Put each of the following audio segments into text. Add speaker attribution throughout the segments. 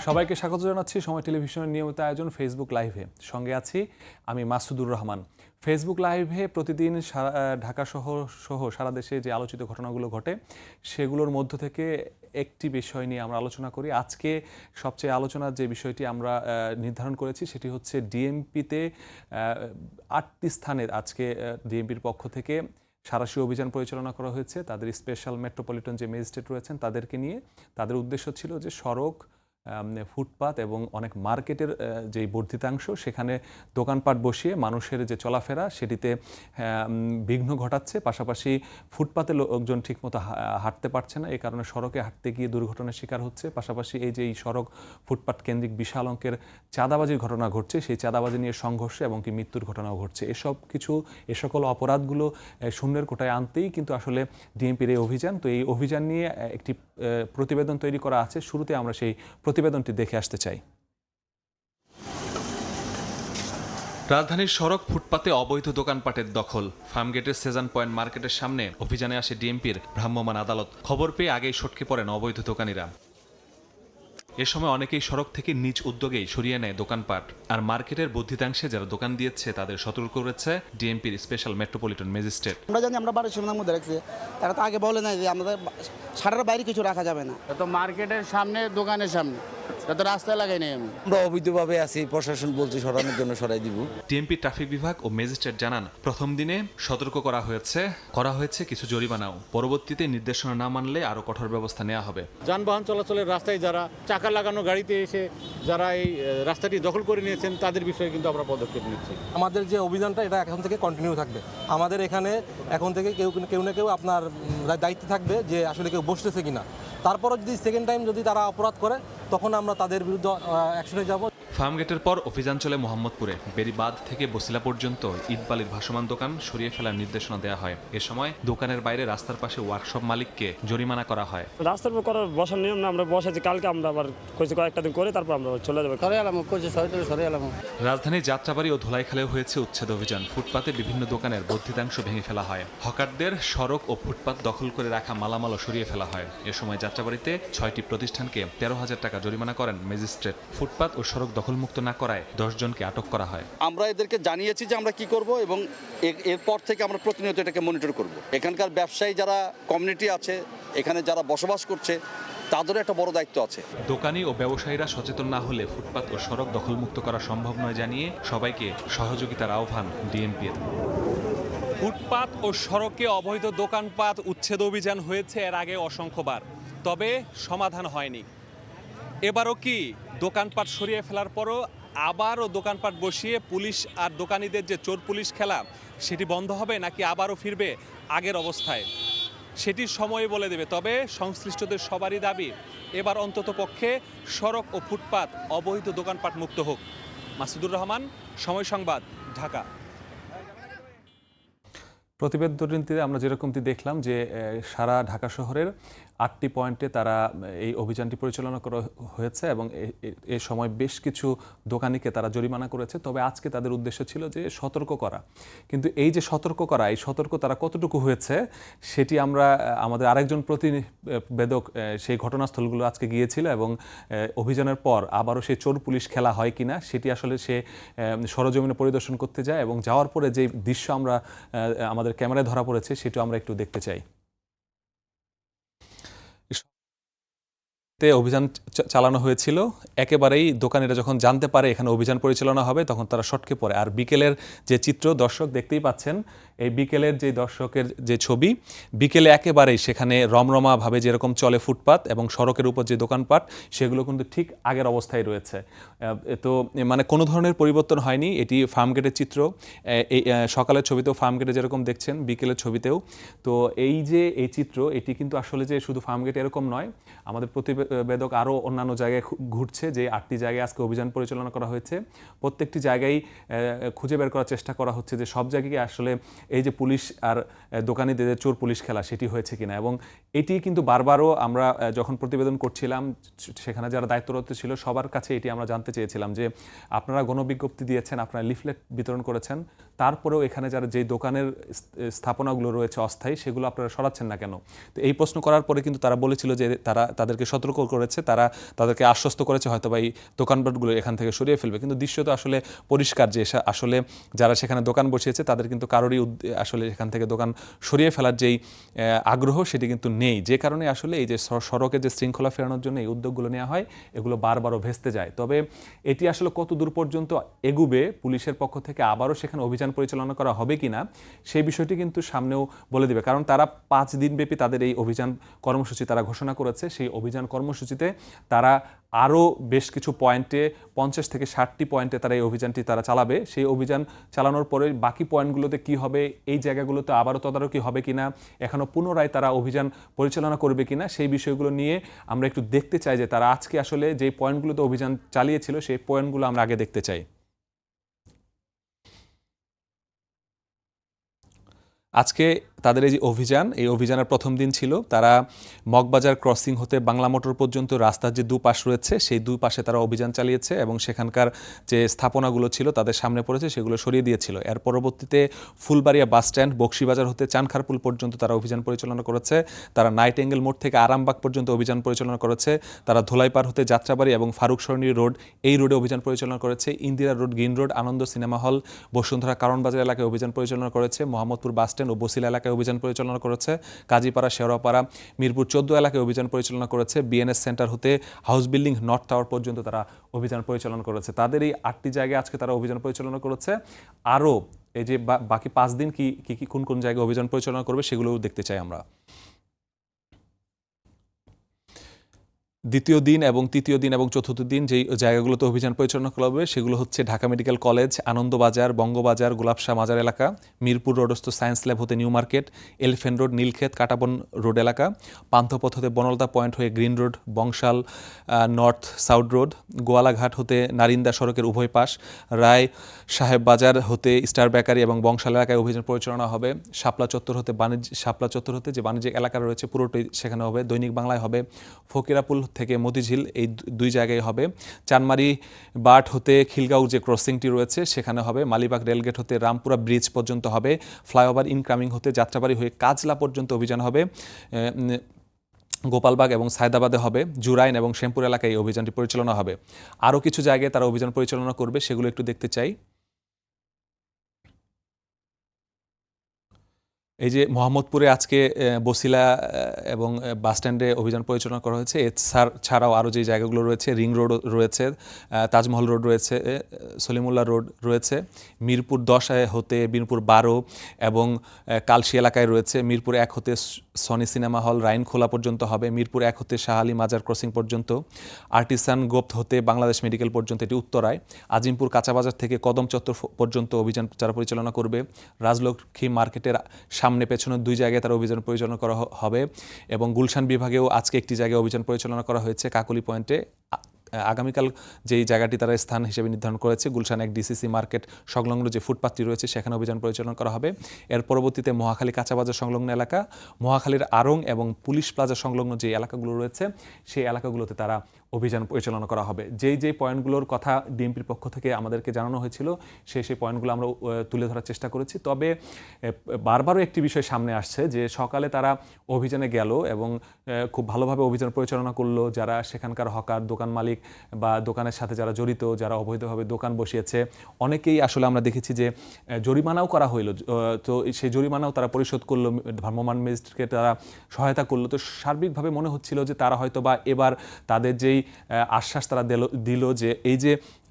Speaker 1: সবাইকে স্বাগত জানাচ্ছি সময় টেলিভিশনের নিয়মিত আয়োজন ফেসবুক লাইভে। সঙ্গে আছি আমি মাসুদুর রহমান। ফেসবুক লাইভে প্রতিদিন ঢাকা সহ সারা দেশে যে আলোচিত ঘটনাগুলো ঘটে সেগুলোর মধ্য থেকে একটি বিষয় নিয়ে আমরা আলোচনা করি। আজকে সবচেয়ে আলোচনার যে বিষয়টি আমরা নির্ধারণ করেছি সেটি হচ্ছে ডিএমপিতে ৮টি স্থানের আজকে ডিএমপির পক্ষ থেকে সাঁড়াশি অভিযান পরিচালনা করা হয়েছে। তাদের স্পেশাল মেট্রোপলিটন যে ম্যাজিস্ট্রেট রয়েছেন তাদেরকে নিয়ে। তাদের উদ্দেশ্য ছিল যে সড়ক, ফুটপাত এবং অনেক মার্কেটের যেই বর্ধিতাংশ সেখানে দোকানপাট বসিয়ে মানুষের যে চলাফেরা সেটিতে বিঘ্ন ঘটাচ্ছে, পাশাপাশি ফুটপাতে লোকজন ঠিকমতো হাঁটতে পারছে না, এই কারণে সড়কে হাঁটতে গিয়ে দুর্ঘটনার শিকার হচ্ছে। পাশাপাশি এই যে এই সড়ক ফুটপাত কেন্দ্রিক বিশাল অঙ্কের চাঁদাবাজির ঘটনা ঘটছে, সেই চাঁদাবাজি নিয়ে সংঘর্ষ এবং কি মৃত্যুর ঘটনাও ঘটছে। এ সকল অপরাধগুলো শূন্যের কোটায় আনতেই কিন্তু আসলে ডিএমপির এই অভিযান। তো এই অভিযান নিয়ে একটি প্রতিবেদন তৈরি করা আছে। শুরুতে আমরা সেই প্রতিবেদনটি দেখে আসতে চাই। রাজধানীর সড়ক ফুটপাতে অবৈধ দোকানপাটের দখল। ফার্মগেটের সেজান পয়েন্ট মার্কেটের সামনে অভিযানে আসে ডিএমপির ভ্রাম্যমাণ আদালত। খবর পেয়ে আগেই সটকে পড়েন অবৈধ দোকানিরা। এ সময় অনেকেই সড়ক থেকে নিজ উদ্যোগেই সরিয়ে নেয় দোকানপাট। আর মার্কেটের বর্ধিতাংশে যারা দোকান দিয়েছে তাদের সতর্ক করেছে ডিএমপির স্পেশাল মেট্রোপলিটন ম্যাজিস্ট্রেট।
Speaker 2: আমরা জানি আমরা 12 সীমানার মধ্যে রাখছি, তারা তো আগে বলে নাই যে আমাদের শাটারের বাইরে কিছু রাখা যাবে না।
Speaker 3: তো মার্কেটের সামনে, দোকানের সামনে, তো রাস্তায় লাগাই নাই আমি।
Speaker 4: আমরা অবৈধভাবে আছি, প্রশাসন বলছে সরানোর জন্য সরাই দিব।
Speaker 1: ডিএমপি ট্রাফিক বিভাগ ও ম্যাজিস্ট্রেট জানান, প্রথম দিনে সতর্ক করা হয়েছে কিছু জরিমানাও। পরবর্তীতে নির্দেশনা না মানলে আরো কঠোর ব্যবস্থা নেওয়া হবে।
Speaker 5: যানবাহন চলাচলের রাস্তায় যারা চাকা লাগানো গাড়িতে এসে যারা এই রাস্তাটি দখল করে নিয়েছেন তাদের বিষয়ে কিন্তু আমরা পদক্ষেপ নিচ্ছি।
Speaker 6: আমাদের যে অভিযানটা এটা এখন থেকে কন্টিনিউ থাকবে। আমাদের এখানে এখন থেকে কেউ না কেউ আপনার দায়িত্ব থাকবে যে আসলে কেউ বসতেছে কিনা। তারপরও যদি সেকেন্ড টাইম যদি তারা অপরাধ করে তখন আমরা তাদের বিরুদ্ধে অ্যাকশনে যাব।
Speaker 1: ফার্মগেটের পর অভিযান চলে মোহাম্মদপুরে। বেরিবাঁধ থেকে বসিলা পর্যন্ত ইটবালির ভাসমান দোকান সরিয়ে ফেলার নির্দেশনা দেওয়া হয়। এ সময় দোকানের বাইরে রাস্তার পাশে ওয়ার্কশপ মালিককে জরিমানা করা হয়।
Speaker 7: রাস্তার উপর করার বসার নিয়ম না, আমরা বসেছি, কালকে আমরা আবার কয়েকটা দিন করে তারপর আমরা চলে যাবো।
Speaker 1: রাজধানীর যাত্রাবাড়ি ও ধোলাইখালেও হয়েছে উচ্ছেদ অভিযান। ফুটপাতে বিভিন্ন দোকানের বর্ধিতাংশ ভেঙে ফেলা হয়। হকারদের সড়ক ও ফুটপাত দখল করে রাখা মালামালও সরিয়ে ফেলা হয়। এ সময় যাত্রাবাড়িতে 6টি প্রতিষ্ঠানকে 13,000 টাকা জরিমানা করেন ম্যাজিস্ট্রেট। ফুটপাত ও সড়ক দখলমুক্ত না করায় 10 জনকে আটক করা হয়।
Speaker 8: আমরা এদেরকে জানিয়েছি যে আমরা কি করব এবং এরপর থেকে আমরা প্রতিনিয়ত এটাকে মনিটর করব। এখানকার ব্যবসায়ী যারা কমিউনিটি আছে, এখানে যারা বসবাস করছে, তাদেরও একটা বড় দায়িত্ব আছে।
Speaker 1: দোকানি ও ব্যবসায়ীরা সচেতন না হলে ফুটপাত ও সড়ক দখলমুক্ত করা সম্ভব নয় জানিয়ে সবাইকে সহযোগিতার আহ্বান ডিএমপির। ফুটপাত ও সড়কে অবৈধ দোকানপাট উচ্ছেদ অভিযান হয়েছে এর আগে অসংখ্যবার, তবে সমাধান হয়নি। এবারও কি দোকানপাট সরিয়ে ফেলার পরও আবারও দোকানপাট বসিয়ে পুলিশ আর দোকানিদের যে চোর পুলিশ খেলা সেটি বন্ধ হবে, নাকি আবারও ফিরবে আগের অবস্থায়? সেটি সময় বলে দেবে। তবে সংশ্লিষ্টদের সবারই দাবি এবার অন্তত পক্ষে সড়ক ও ফুটপাত অবৈধ দোকানপাট মুক্ত হোক। মাসুদুর রহমান, সময় সংবাদ, ঢাকা। প্রতিবেদনটিতে আমরা যেরকমটি দেখলাম যে সারা ঢাকা শহরের 8টি পয়েন্টে তারা এই অভিযানটি পরিচালনা করা হয়েছে এবং এ সময় বেশ কিছু দোকানিকে তারা জরিমানা করেছে। তবে আজকে তাদের উদ্দেশ্য ছিল যে সতর্ক করা, কিন্তু এই যে সতর্ক করা, এই সতর্ক তারা কতটুকু হয়েছে সেটি আমরা আমাদের আরেকজন প্রতিবেদক সেই ঘটনাস্থলগুলো আজকে গিয়েছিল এবং অভিযানের পর আবারও সেই চোর পুলিশ খেলা হয় কিনা সেটি আসলে সে সরজমিনে পরিদর্শন করতে যায় এবং যাওয়ার পরে যে দৃশ্য আমরা আমাদের ক্যামেরায় ধরা পড়েছে সেটা আমরা একটু দেখতে চাই। অভিযান চালানো হয়েছিল, একেবারেই দোকানিরা যখন জানতে পারে এখানে অভিযান পরিচালনা হবে তখন তারা সটকে পড়ে। আর বিকেলের যে চিত্র দর্শক দেখতেই পাচ্ছেন, এই বিকেলের যে দর্শকের যে ছবি, বিকেলে একেবারেই সেখানে রমরমাভাবে যেরকম চলে ফুটপাত এবং সড়কের উপর যে দোকানপাট সেগুলো কিন্তু ঠিক আগের অবস্থায় রয়েছে। তো মানে কোনো ধরনের পরিবর্তন হয়নি। এটি ফার্মগেটের চিত্র, এই সকালের ছবিতেও ফার্মগেটে যেরকম দেখছেন বিকেলের ছবিতেও। তো এই যে এই চিত্র, এটি কিন্তু আসলে যে শুধু ফার্মগেট এরকম নয়, আমাদের প্রতিবেদক আরও অন্যান্য জায়গায় ঘুরছে যে 8টি জায়গায় আজকে অভিযান পরিচালনা করা হয়েছে। প্রত্যেকটি জায়গায় খুঁজে বের করার চেষ্টা করা হচ্ছে যে সব জায়গায় আসলে এই যে পুলিশ আর দোকানিদের চোর পুলিশ খেলা সেটি হয়েছে কিনা। এবং এটি কিন্তু বারবারও আমরা যখন প্রতিবেদন করছিলাম সেখানে যারা দায়িত্বরত ছিল সবার কাছে এটি আমরা জানতে চেয়েছিলাম যে আপনারা গণবিজ্ঞপ্তি দিয়েছেন, আপনারা লিফলেট বিতরণ করেছেন, তারপরেও এখানে যারা যে দোকানের স্থাপনাগুলো রয়েছে অস্থায়ী সেগুলো আপনারা সরাচ্ছেন না কেন। তো এই প্রশ্ন করার পরে কিন্তু তারা বলেছিল যে তাদেরকে সতর্ক করেছে, তারা তাদেরকে আশ্বস্ত করেছে হয়তো বা এই দোকানপাটগুলো এখান থেকে সরিয়ে ফেলবে, কিন্তু দৃশ্য তো আসলে পরিষ্কার যে আসলে যারা সেখানে দোকান বসিয়েছে তাদের কিন্তু কারোরই আসলে এখান থেকে দোকান সরিয়ে ফেলার যেই আগ্রহ সেটি কিন্তু নেই, যে কারণে আসলে এই যে সড়কের যে শৃঙ্খলা ফেরানোর জন্য এই উদ্যোগগুলো নেওয়া হয় এগুলো বারবারও ভেস্তে যায়। তবে এটি আসলে কত দূর পর্যন্ত এগুবে, পুলিশের পক্ষ থেকে আবারও সেখানে অভিযান পরিচালনা করা হবে কিনা সেই বিষয়টি কিন্তু সামনেও বলে দেবে, কারণ তারা 5 দিনব্যাপী তাদের এই অভিযান কর্মসূচি তারা ঘোষণা করেছে। সেই অভিযান কর্মসূচিতে তারা আরও বেশ কিছু পয়েন্টে 50 থেকে 60টি পয়েন্টে তারা এই অভিযানটি তারা চালাবে। সেই অভিযান চালানোর পরে বাকি পয়েন্টগুলোতে কি হবে, এই জায়গাগুলোতে আবারও তদারকি হবে কিনা, এখনও পুনরায় তারা অভিযান পরিচালনা করবে কিনা, সেই বিষয়গুলো নিয়ে আমরা একটু দেখতে চাই যে তারা আজকে আসলে যেই পয়েন্টগুলোতে অভিযান চালিয়েছিল সেই পয়েন্টগুলো আমরা আগে দেখতে চাই। আজকে তাদের এই যে অভিযান, এই অভিযানের প্রথম দিন ছিল তারা মগবাজার ক্রসিং হতে বাংলা মোটর পর্যন্ত রাস্তার যে দুপাশ রয়েছে সেই দুই পাশে তারা অভিযান চালিয়েছে এবং সেখানকার যে স্থাপনাগুলো ছিল তাদের সামনে পড়েছে সেগুলো সরিয়ে দিয়েছিল। এর পরবর্তীতে ফুলবাড়িয়া বাস স্ট্যান্ড, বক্সিবাজার হতে চানখারপুল পর্যন্ত তারা অভিযান পরিচালনা করেছে। তারা নাইট অ্যাঙ্গেল মোড় থেকে আরামবাগ পর্যন্ত অভিযান পরিচালনা করেছে। তারা ধোলাইপাড় হতে যাত্রাবাড়ি এবং ফারুক সরণী রোড, এই রোডে অভিযান পরিচালনা করেছে। ইন্দিরা রোড, গ্রিন রোড, আনন্দ সিনেমা হল, বসুন্ধরা কারণবাজার এলাকায় অভিযান পরিচালনা করেছে। মোহাম্মদপুর বাস স্ট্যান্ড ও বসিলা এলাকায় অভিযান পরিচালনা করেছে। কাজীপাড়া, শেওড়াপাড়া, মিরপুর 14 এলাকায় অভিযান পরিচালনা করেছে। বিএনএস সেন্টার হতে হাউস বিল্ডিং নর্থ টাওয়ার পর্যন্ত তারা অভিযান পরিচালনা করেছে। তাদের এই 8টি জায়গায় আজকে তারা অভিযান পরিচালনা করেছে। আরও এই যে বাকি 5 দিন কি কোন কোন জায়গায় অভিযান পরিচালনা করবে সেগুলোও দেখতে চাই আমরা। দ্বিতীয় দিন এবং তৃতীয় দিন এবং চতুর্থ দিন যেই জায়গাগুলোতে অভিযান পরিচালনা করা হবে সেগুলো হচ্ছে ঢাকা মেডিকেল কলেজ, আনন্দবাজার, বঙ্গবাজার, গোলাপশাহ মাজার এলাকা, মিরপুর রোডস্থ সায়েন্স ল্যাব হতে new market, elephant road, Nilkhet, Katabon road এলাকা, পান্থপথ হতে বনলতা পয়েন্ট হয়ে green road, Bangshal north south road, Goalaghat হতে নারিন্দা সড়কের উভয় পাশ, রায় সাহেব বাজার হতে স্টার বেকারি এবং বংশাল এলাকায় অভিযান পরিচালনা হবে। শাপলা চত্বর হতে যে বাণিজ্যিক এলাকা রয়েছে পুরোটাই সেখানে হবে। দৈনিক বাংলায় হবে। ফকিরাপুল থেকে মতিঝিল, এই দুই জায়গায় হবে। চানমারি বাট হতে খিলগাঁও যে ক্রসিংটি রয়েছে সেখানে হবে। মালিবাগ রেলগেট হতে রামপুরা ব্রিজ পর্যন্ত হবে। ফ্লাইওভার ইনকামিং হতে যাত্রাবাড়ি হয়ে কাজলা পর্যন্ত অভিযান হবে। গোপালবাগ এবং সায়দাবাদে হবে। জুরাইন এবং শ্যামপুর এলাকায় এই অভিযানটি পরিচালনা হবে। আরও কিছু জায়গায় তারা অভিযান পরিচালনা করবে, সেগুলো একটু দেখতে চাই। এই যে মোহাম্মদপুরে আজকে বসিলা এবং বাসস্ট্যান্ডে অভিযান পরিচালনা করা হয়েছে। ছাড়াও আরও যে জায়গাগুলো রয়েছে, রিং রোড রয়েছে, তাজমহল রোড রয়েছে, সলিমুল্লাহ রোড রয়েছে, মিরপুর 10 হতে মিরপুর 12 এবং কালশি এলাকায় রয়েছে। মিরপুর 1 হতে সনি সিনেমা হল, রাইনখোলা পর্যন্ত হবে। মিরপুর 1 হতে শাহ আলী মাজার ক্রসিং পর্যন্ত, আর্টিসান গোপ্ত হতে বাংলাদেশ মেডিকেল পর্যন্ত, এটি উত্তরায়। আজিমপুর কাঁচাবাজার থেকে কদম চত্বর পর্যন্ত অভিযান যারা পরিচালনা করবে। রাজলক্ষ্মী মার্কেটের সামনে পেছনে 2 জায়গায় তারা অভিযান পরিচালনা করা হবে এবং গুলশান বিভাগেও আজকে একটি জায়গায় অভিযান পরিচালনা করা হয়েছে কাকুলি পয়েন্টে। আগামীকাল যেই জায়গাটি তারা স্থান হিসেবে নির্ধারণ করেছে গুলশান 1 ডিসিসি মার্কেট সংলগ্ন যে ফুটপাথটি রয়েছে সেখানে অভিযান পরিচালনা করা হবে। এর পরবর্তীতে মহাখালী কাঁচাবাজার সংলগ্ন এলাকা, মহাখালীর আড়ং এবং পুলিশ প্লাজা সংলগ্ন যে এলাকাগুলো রয়েছে সেই এলাকাগুলোতে তারা অভিযান পরিচালনা করা হবে। যেই পয়েন্টগুলোর কথা ডিএমপির পক্ষ থেকে আমাদেরকে জানানো হয়েছিল সেই পয়েন্টগুলো আমরা তুলে ধরার চেষ্টা করেছি। তবে বারবারও একটি বিষয় সামনে আসছে যে সকালে তারা অভিযানে গেল এবং খুব ভালোভাবে অভিযান পরিচালনা করলো। যারা সেখানকার হকার, দোকান মালিক বা দোকানের সাথে যারা জড়িত, যারা অবৈধভাবে দোকান বসিয়েছে, অনেকেই আসলে আমরা দেখেছি যে জরিমানাও করা হইলো। তো সেই জরিমানাও তারা পরিশোধ করলো, ভ্রাম্যমাণ ম্যাজিস্ট্রেটকে তারা সহায়তা করলো। তো সার্বিকভাবে মনে হচ্ছিল যে তারা হয়তো বা এবার তাদের যেই আশ্বাস তারা দিল যে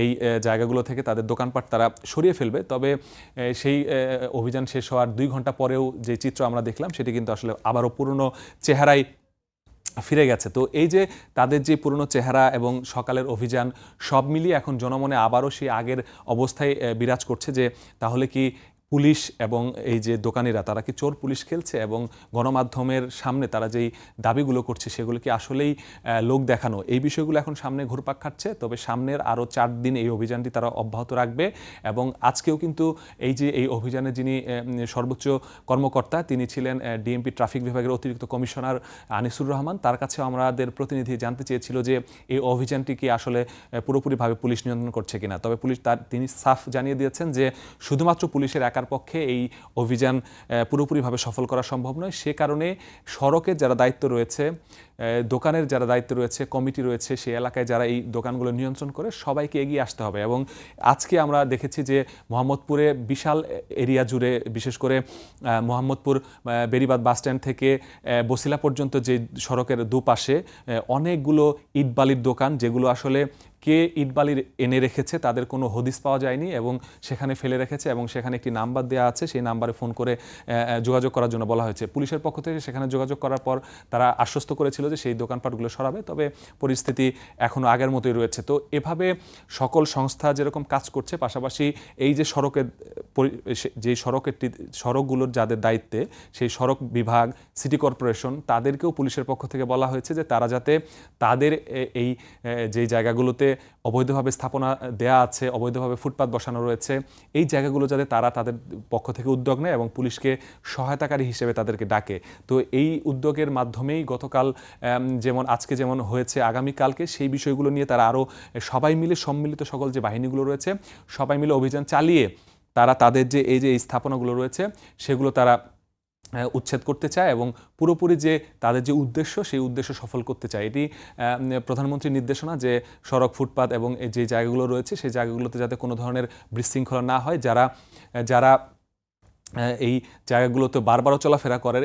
Speaker 1: এই জায়গাগুলো থেকে তাদের দোকানপাট তারা সরিয়ে ফেলবে, তবে সেই অভিযান শেষ হওয়ার 2 ঘন্টা পরেও যে চিত্র আমরা দেখলাম সেটি কিন্তু আসলে আবারও পুরনো চেহারায় ফিরে গেছে। তো এই যে তাদের যে পুরনো চেহারা এবং সকালের অভিযান সব মিলিয়ে এখন জনমনে আবারও সেই আগের অবস্থায় বিরাজ করছে যে তাহলে কি পুলিশ এবং এই যে দোকানিরা তারা কি চোর পুলিশ খেলছে এবং গণমাধ্যমের সামনে তারা যেই দাবিগুলো করছে সেগুলো কি আসলেই লোক দেখানো, এই বিষয়গুলো এখন সামনে ঘুরপাক খাচ্ছে। তবে সামনের আরও 4 দিন এই অভিযানটি তারা অব্যাহত রাখবে এবং আজকেও কিন্তু এই অভিযানে যিনি সর্বোচ্চ কর্মকর্তা তিনি ছিলেন ডিএমপি ট্রাফিক বিভাগের অতিরিক্ত কমিশনার আনিসুর রহমান। তার কাছে আমাদের প্রতিনিধি জানতে চেয়েছিল যে এই অভিযানটি কি আসলে পুরোপুরিভাবে পুলিশ নিয়ন্ত্রণ করছে কিনা। তবে তিনি সাফ জানিয়ে দিয়েছেন যে শুধুমাত্র পুলিশের পক্ষে এই অভিযান পুরোপুরিভাবে সফল করা সম্ভব নয়। সে কারণে সড়কের যারা দায়িত্ব রয়েছে দোকানের যারা দায়িত্বে রয়েছে, কমিটি রয়েছে, সেই এলাকায় যারা এই দোকানগুলো নিয়ন্ত্রণ করে সবাইকে এগিয়ে আসতে হবে। এবং আজকে আমরা দেখেছি যে মোহাম্মদপুরে বিশাল এরিয়া জুড়ে, বিশেষ করে মোহাম্মদপুর বেরিবাদ বাস স্ট্যান্ড থেকে বসিলা পর্যন্ত যে সড়কের দুপাশে অনেকগুলো ইটবালির দোকান, যেগুলো আসলে কে ইটবালির এনে রেখেছে তাদের কোনো হদিস পাওয়া যায়নি এবং সেখানে ফেলে রেখেছে, এবং সেখানে একটি নাম্বার দেওয়া আছে, সেই নাম্বারে ফোন করে যোগাযোগ করার জন্য বলা হয়েছে। পুলিশের পক্ষ থেকে সেখানে যোগাযোগ করার পর তারা আশ্বস্ত করেছিল যে সেই দোকানপাটগুলো সরাবে, তবে পরিস্থিতি এখনও আগের মতোই রয়েছে। তো এভাবে সকল সংস্থা যেরকম কাজ করছে, পাশাপাশি এই যে সড়কগুলোর যাদের দায়িত্বে, সেই সড়ক বিভাগ, সিটি কর্পোরেশন, তাদেরকেও পুলিশের পক্ষ থেকে বলা হয়েছে যে তারা যাতে তাদের এই যেই জায়গাগুলোতে অবৈধভাবে স্থাপনা দেয়া আছে, অবৈধভাবে ফুটপাত বসানো রয়েছে, এই জায়গাগুলো যাতে তারা তাদের পক্ষ থেকে উদ্যোগ নেয় এবং পুলিশকে সহায়তাকারী হিসেবে তাদেরকে ডাকে। তো এই উদ্যোগের মাধ্যমেই গতকাল যেমন আজকে যেমন হয়েছে, আগামীকালকে সেই বিষয়গুলো নিয়ে তারা আরও সবাই মিলে, সম্মিলিত সকল যে বাহিনীগুলো রয়েছে সবাই মিলে অভিযান চালিয়ে তারা তাদের যে এই স্থাপনাগুলো রয়েছে সেগুলো তারা উচ্ছেদ করতে চায় এবং পুরোপুরি যে তাদের যে উদ্দেশ্য, সেই উদ্দেশ্য সফল করতে চায়। এটি প্রধানমন্ত্রীর নির্দেশনা যে সড়ক, ফুটপাত এবং যে জায়গাগুলো রয়েছে সেই জায়গাগুলোতে যাতে কোনো ধরনের বিশৃঙ্খলা না হয়। যারা এই জায়গাগুলোতে বারবারও চলাফেরা করে,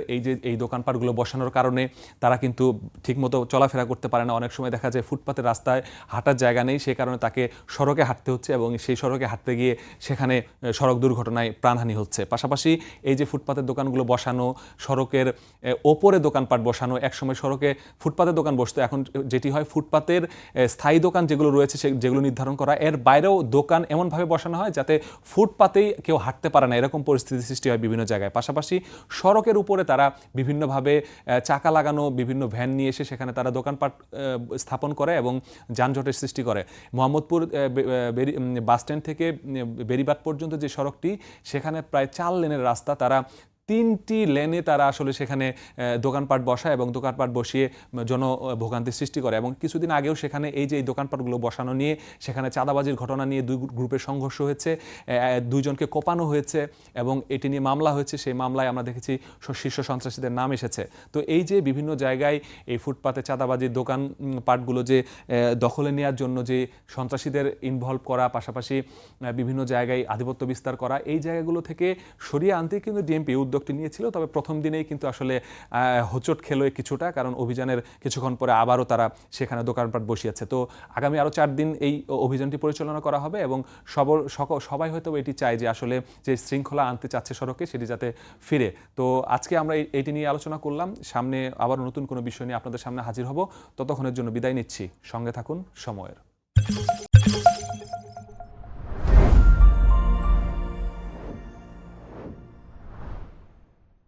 Speaker 1: এই দোকানপাটগুলো বসানোর কারণে তারা কিন্তু ঠিকমতো চলাফেরা করতে পারে না। অনেক সময় দেখা যায় ফুটপাতের রাস্তায় হাঁটার জায়গা নেই, সেই কারণে তাকে সড়কে হাঁটতে হচ্ছে এবং সেই সড়কে হাঁটতে গিয়ে সেখানে সড়ক দুর্ঘটনায় প্রাণহানি হচ্ছে। পাশাপাশি এই যে ফুটপাতের দোকানগুলো বসানো, সড়কের ওপরে দোকানপাট বসানো, একসময় সড়কে ফুটপাতের দোকান বসতো, এখন যেটি হয় ফুটপাতের স্থায়ী দোকান যেগুলো রয়েছে যেগুলো নির্ধারণ করা, এর বাইরেও দোকান এমনভাবে বসানো হয় যাতে ফুটপাতেই কেউ হাঁটতে পারে না, এরকম পরিস্থিতি সৃষ্টি হয় বিভিন্ন জায়গায়। পাশাপাশি সড়কের উপরে তারা বিভিন্নভাবে চাকা লাগানো বিভিন্ন ভ্যান নিয়ে এসে সেখানে তারা দোকানপাট স্থাপন করে এবং যানজটের সৃষ্টি করে। মোহাম্মদপুর বাস স্ট্যান্ড থেকে বেরিবাদ পর্যন্ত যে সড়কটি, সেখানে প্রায় 4 লেনের রাস্তা, তারা 3টি লেনে তারা আসলে সেখানে দোকানপাট বসায় এবং দোকানপাট বসিয়ে জনভোগান্তির সৃষ্টি করে। এবং কিছুদিন আগেও সেখানে এই যে এই দোকানপাটগুলো বসানো নিয়ে সেখানে চাঁদাবাজির ঘটনা নিয়ে 2 গ্রুপের সংঘর্ষ হয়েছে, 2 জনকে কোপানো হয়েছে এবং এটি নিয়ে মামলা হয়েছে। সেই মামলায় আমরা দেখেছি শীর্ষ সন্ত্রাসীদের নাম এসেছে। তো এই যে বিভিন্ন জায়গায় এই ফুটপাতে চাঁদাবাজির দোকানপাটগুলো যে দখলে নেওয়ার জন্য যে সন্ত্রাসীদের ইনভলভ করা, পাশাপাশি বিভিন্ন জায়গায় আধিপত্য বিস্তার করা, এই জায়গাগুলো থেকে সরিয়ে আনতে কিন্তু ডিএমপি উদ্যোগটি নিয়েছিল। তবে প্রথম দিনেই কিন্তু আসলে হোঁচট খেলো কিছুটা, কারণ অভিযানের কিছুক্ষণ পরে আবারও তারা সেখানে দোকানপাট বসিয়েছে। তো আগামী আরও 4 দিন এই অভিযানটি পরিচালনা করা হবে এবং সবাই হয়তো এটি চায় যে আসলে যে শৃঙ্খলা আনতে চাচ্ছে সড়কে, সেটি যাতে ফিরে। তো আজকে আমরা এটি নিয়ে আলোচনা করলাম। সামনে আবার নতুন কোনো বিষয় নিয়ে আপনাদের সামনে হাজির হব। ততক্ষণের জন্য বিদায় নিচ্ছি। সঙ্গে থাকুন সময়ের।